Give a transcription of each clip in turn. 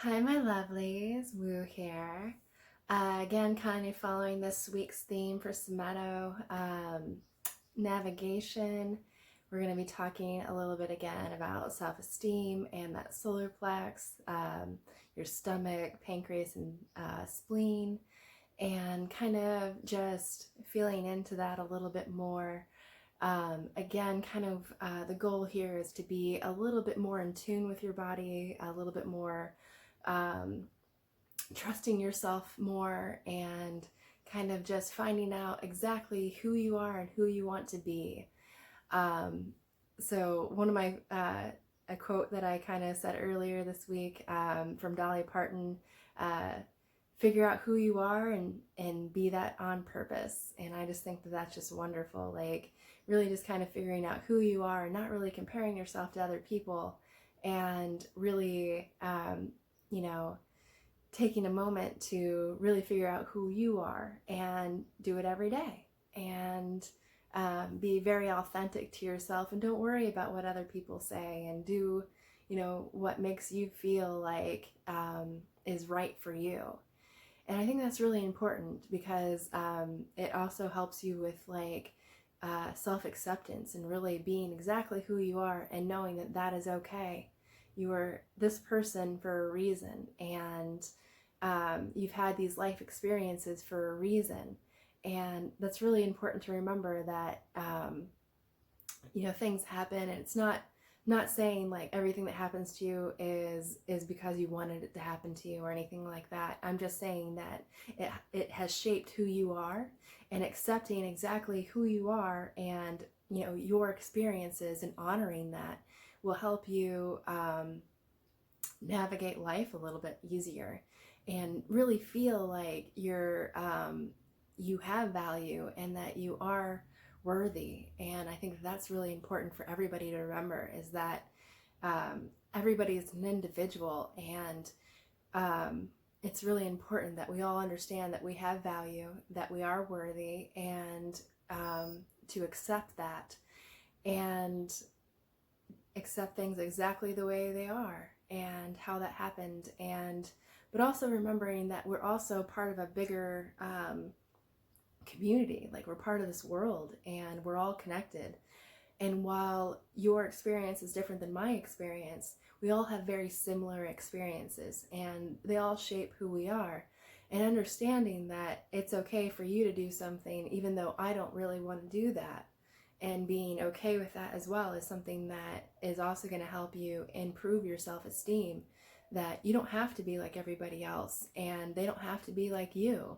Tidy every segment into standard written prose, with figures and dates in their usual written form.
Hi, my lovelies. Woo here. Again, kind of following this week's theme for Somato navigation. We're going to be talking a little bit again about self-esteem and that solar plex, your stomach, pancreas, and spleen, and kind of just feeling into that a little bit more. Again, the goal here is to be a little bit more in tune with your body, a little bit more um, trusting yourself more, and kind of just finding out exactly who you are and who you want to be. So one of my a quote that I kind of said earlier this week from Dolly Parton, uh, figure out who you are and be that on purpose. And I just think that that's just wonderful. Like really just kind of figuring out who you are and not really comparing yourself to other people, and really, you know, taking a moment to really figure out who you are and do it every day, and be very authentic to yourself, and don't worry about what other people say, and do, what makes you feel like is right for you. And I think that's really important because it also helps you with self-acceptance and really being exactly who you are and knowing that that is okay. You are this person for a reason, and you've had these life experiences for a reason. And that's really important to remember that, things happen, and it's not saying like everything that happens to you is because you wanted it to happen to you or anything like that. I'm just saying that it has shaped who you are, and accepting exactly who you are and your experiences and honoring that will help you navigate life a little bit easier, and really feel like you have value and that you are worthy. And I think that's really important for everybody to remember, is that everybody is an individual, and it's really important that we all understand that we have value, that we are worthy, and to accept that, and accept things exactly the way they are and how that happened. And but also remembering that we're also part of a bigger community. Like, we're part of this world and we're all connected. And while your experience is different than my experience, we all have very similar experiences, and they all shape who we are. And understanding that it's okay for you to do something even though I don't really want to do that, and being okay with that as well, is something that is also going to help you improve your self-esteem. That you don't have to be like everybody else, and they don't have to be like you.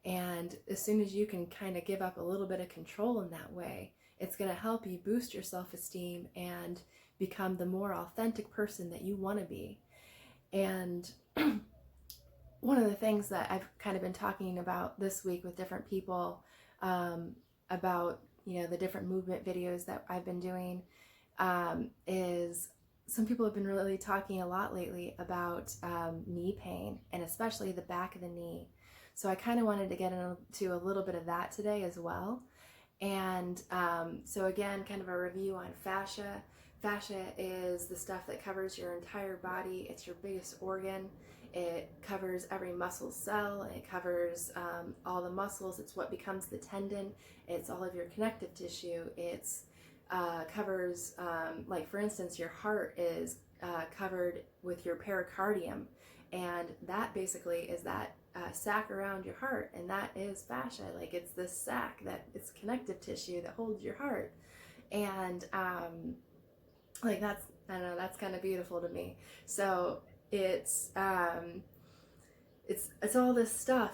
And as soon as you can kind of give up a little bit of control in that way, it's going to help you boost your self-esteem and become the more authentic person that you want to be. And one of the things that I've kind of been talking about this week with different people, about the different movement videos that I've been doing, is some people have been really talking a lot lately about knee pain, and especially the back of the knee. So I kind of wanted to get into a little bit of that today as well. And so again, kind of a review on fascia. Fascia is the stuff that covers your entire body. It's your biggest organ. It covers every muscle cell. It covers all the muscles. It's what becomes the tendon. It's all of your connective tissue. It's covers, like for instance, your heart is covered with your pericardium, and that basically is that sac around your heart, and that is fascia. Like, it's this sac that it's connective tissue that holds your heart. And like, that's, I don't know, that's kind of beautiful to me. So it's all this stuff,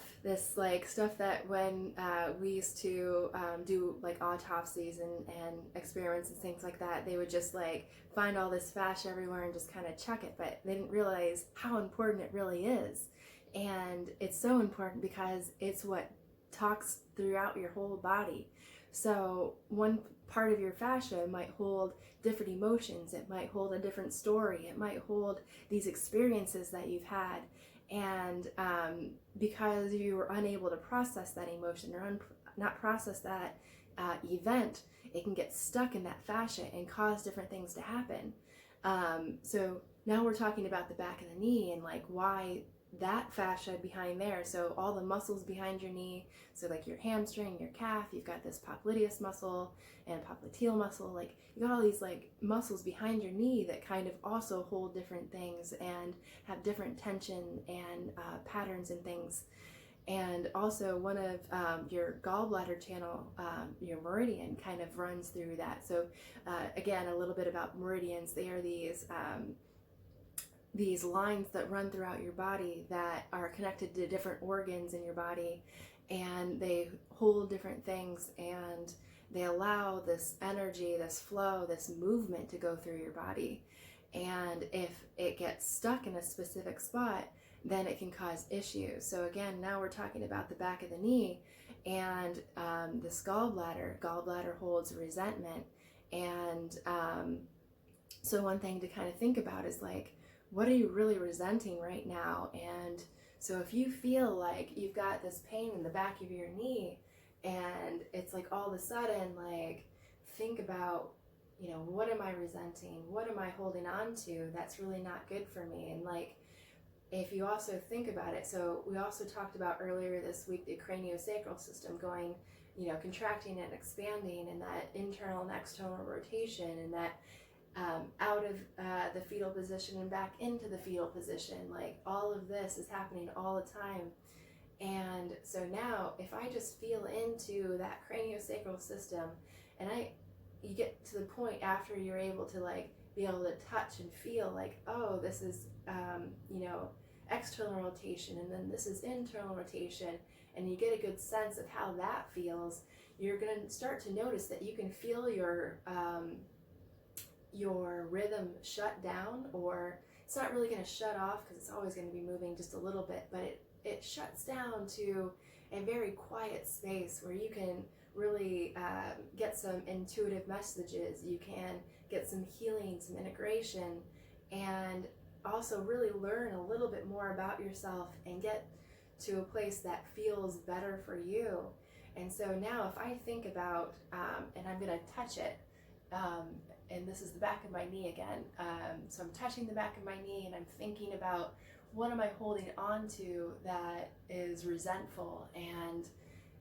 stuff that when we used to do like autopsies and experiments and things like that, they would just like find all this fascia everywhere and just kind of check it, but they didn't realize how important it really is. And it's so important because it's what talks throughout your whole body. So one part of your fascia might hold different emotions, it might hold a different story, it might hold these experiences that you've had. And because you were unable to process that emotion, or not process that event, it can get stuck in that fascia and cause different things to happen. So now we're talking about the back of the knee and like why that fascia behind there. So all the muscles behind your knee, so like your hamstring, your calf, you've got this popliteus muscle and popliteal muscle, like you got all these like muscles behind your knee that kind of also hold different things and have different tension and patterns and things. And also one of your gallbladder channel, your meridian kind of runs through that. So again, a little bit about meridians. They are these lines that run throughout your body that are connected to different organs in your body, and they hold different things, and they allow this energy, this flow, this movement to go through your body. And if it gets stuck in a specific spot, then it can cause issues. So again, now we're talking about the back of the knee and this gallbladder. Gallbladder holds resentment. And so one thing to kind of think about is like, what are you really resenting right now? And so if you feel like you've got this pain in the back of your knee and it's like all of a sudden, like, think about, you know, what am I resenting? What am I holding on to that's really not good for me? And like, if you also think about it, so we also talked about earlier this week the craniosacral system going, you know, contracting and expanding, and that internal and external rotation, and that out of the fetal position and back into the fetal position. Like all of this is happening all the time. And so now if I just feel into that craniosacral system, and you get to the point after you're able to like be able to touch and feel like, oh, this is you know, external rotation, and then this is internal rotation, and you get a good sense of how that feels, you're going to start to notice that you can feel your rhythm shut down, or it's not really going to shut off because it's always going to be moving just a little bit, but it shuts down to a very quiet space where you can really get some intuitive messages, you can get some healing, some integration, and also really learn a little bit more about yourself and get to a place that feels better for you. And so now if I think about, and I'm going to touch it, and this is the back of my knee again. So I'm touching the back of my knee and I'm thinking about what am I holding on to that is resentful, and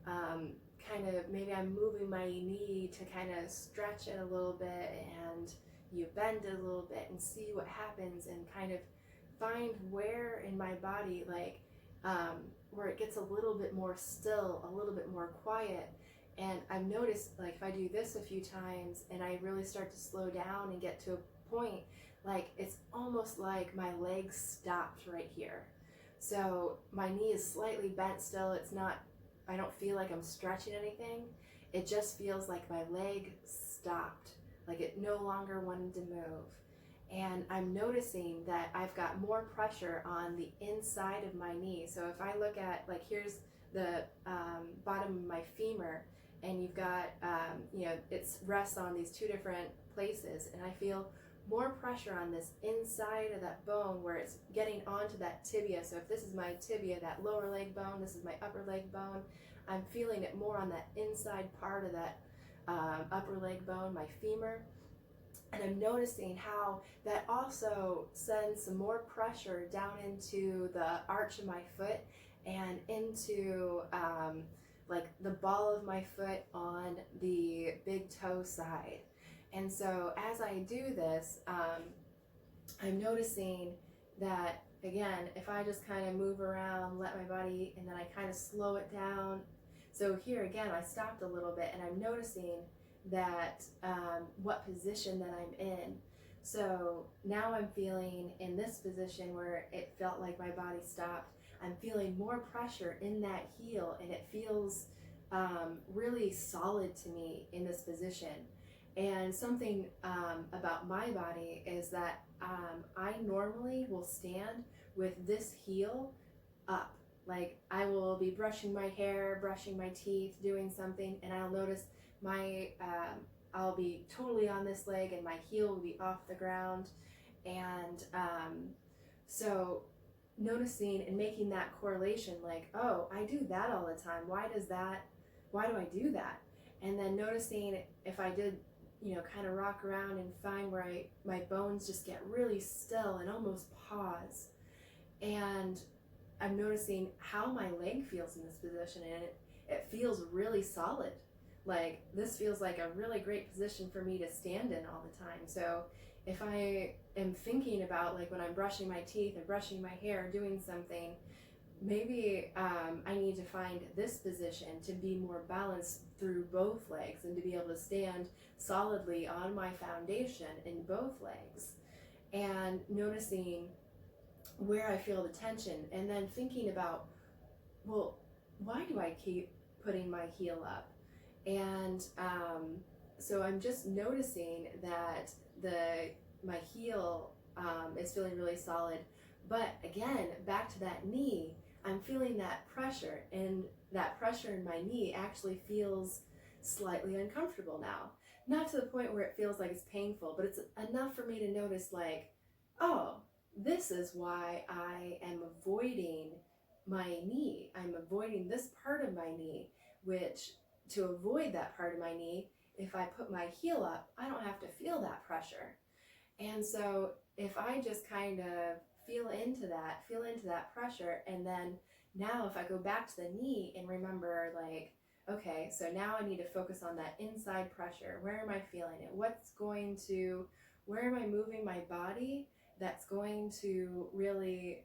kind of maybe I'm moving my knee to kind of stretch it a little bit, and you bend it a little bit and see what happens, and kind of find where in my body, like where it gets a little bit more still, a little bit more quiet. And I've noticed, like, if I do this a few times and I really start to slow down and get to a point, like, it's almost like my legs stopped right here. So my knee is slightly bent still. It's not, I don't feel like I'm stretching anything. It just feels like my leg stopped, like it no longer wanted to move. And I'm noticing that I've got more pressure on the inside of my knee. So if I look at, like, here's the bottom of my femur, and you've got, you know, it's rests on these two different places, and I feel more pressure on this inside of that bone where it's getting onto that tibia. So if this is my tibia, that lower leg bone, this is my upper leg bone, I'm feeling it more on that inside part of that upper leg bone, my femur. And I'm noticing how that also sends some more pressure down into the arch of my foot and into like the ball of my foot on the big toe side. And so as I do this, I'm noticing that, again, if I just kind of move around, let my body, and then I kind of slow it down. So here again, I stopped a little bit, and I'm noticing that what position that I'm in. So now I'm feeling in this position where it felt like my body stopped. I'm feeling more pressure in that heel, and it feels really solid to me in this position. And something about my body is that I normally will stand with this heel up. Like, I will be brushing my hair, brushing my teeth, doing something, and I'll notice I'll be totally on this leg and my heel will be off the ground. And so noticing and making that correlation, like, oh, I do that all the time. Why do I do that? And then noticing if I did kind of rock around and find where my bones just get really still and almost pause. And I'm noticing how my leg feels in this position, and it feels really solid. Like, this feels like a really great position for me to stand in all the time. So if I am thinking about, like, when I'm brushing my teeth or brushing my hair, doing something, maybe I need to find this position to be more balanced through both legs and to be able to stand solidly on my foundation in both legs. And noticing where I feel the tension, and then thinking about, well, why do I keep putting my heel up? And so I'm just noticing that my heel is feeling really solid. But again, back to that knee, I'm feeling that pressure, and that pressure in my knee actually feels slightly uncomfortable now. Not to the point where it feels like it's painful, but it's enough for me to notice, like, oh, this is why I am avoiding my knee. I'm avoiding this part of my knee, which, to avoid that part of my knee, if I put my heel up, I don't have to feel that pressure. And so if I just kind of feel into that pressure, and then now if I go back to the knee and remember, like, okay, so now I need to focus on that inside pressure. Where am I feeling it? Where am I moving my body that's going to really,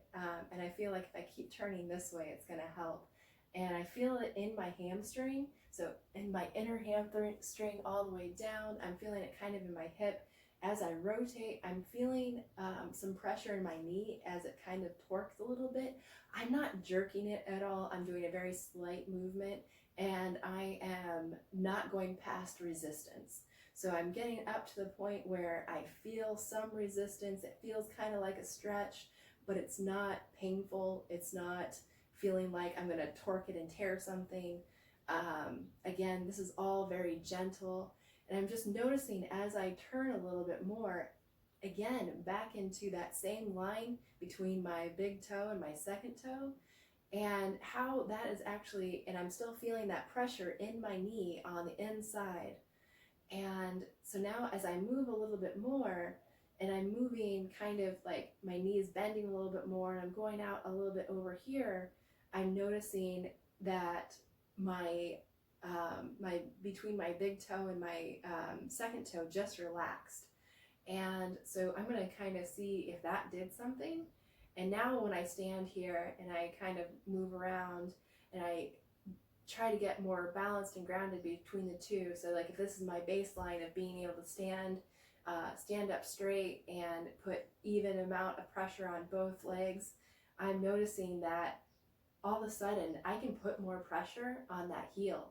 and I feel like if I keep turning this way, it's going to help. And I feel it in my hamstring. So in my inner hamstring all the way down, I'm feeling it kind of in my hip. As I rotate, I'm feeling some pressure in my knee as it kind of torques a little bit. I'm not jerking it at all. I'm doing a very slight movement, and I am not going past resistance. So I'm getting up to the point where I feel some resistance. It feels kind of like a stretch, but it's not painful. It's not feeling like I'm going to torque it and tear something. Again, this is all very gentle. And I'm just noticing as I turn a little bit more, again, back into that same line between my big toe and my second toe, and how that is actually, and I'm still feeling that pressure in my knee on the inside. And so now as I move a little bit more, and I'm moving kind of like my knee is bending a little bit more, and I'm going out a little bit over here, I'm noticing that my between my big toe and my second toe just relaxed. And so I'm going to kind of see if that did something. And now when I stand here and I kind of move around and I try to get more balanced and grounded between the two, so like if this is my baseline of being able to stand up straight and put even amount of pressure on both legs, I'm noticing that all of a sudden I can put more pressure on that heel.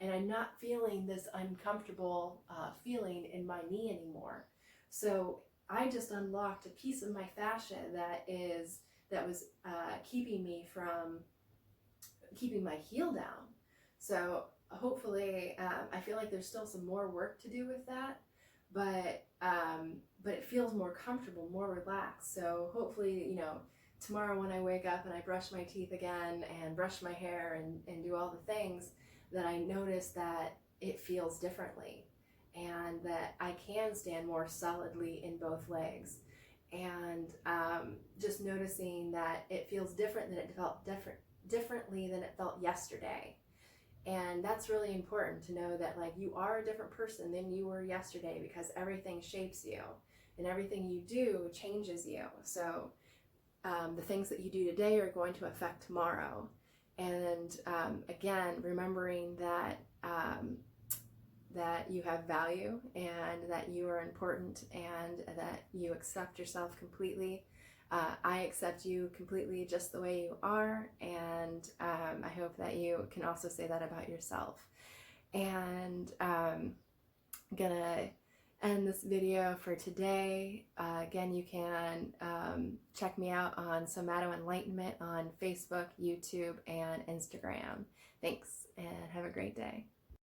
And I'm not feeling this uncomfortable feeling in my knee anymore. So I just unlocked a piece of my fascia that was keeping me from keeping my heel down. So hopefully, I feel like there's still some more work to do with that, but it feels more comfortable, more relaxed. So hopefully, tomorrow when I wake up and I brush my teeth again and brush my hair and do all the things, that I notice that it feels differently, and that I can stand more solidly in both legs, and just noticing that it feels different than it felt differently than it felt yesterday. And that's really important to know, that like you are a different person than you were yesterday, because everything shapes you and everything you do changes you. So the things that you do today are going to affect tomorrow. And again, remembering that that you have value, and that you are important, and that you accept yourself completely. I accept you completely just the way you are, and I hope that you can also say that about yourself. And I'm gonna end this video for today. Again, you can check me out on Somato Enlightenment on Facebook, YouTube, and Instagram. Thanks, and have a great day.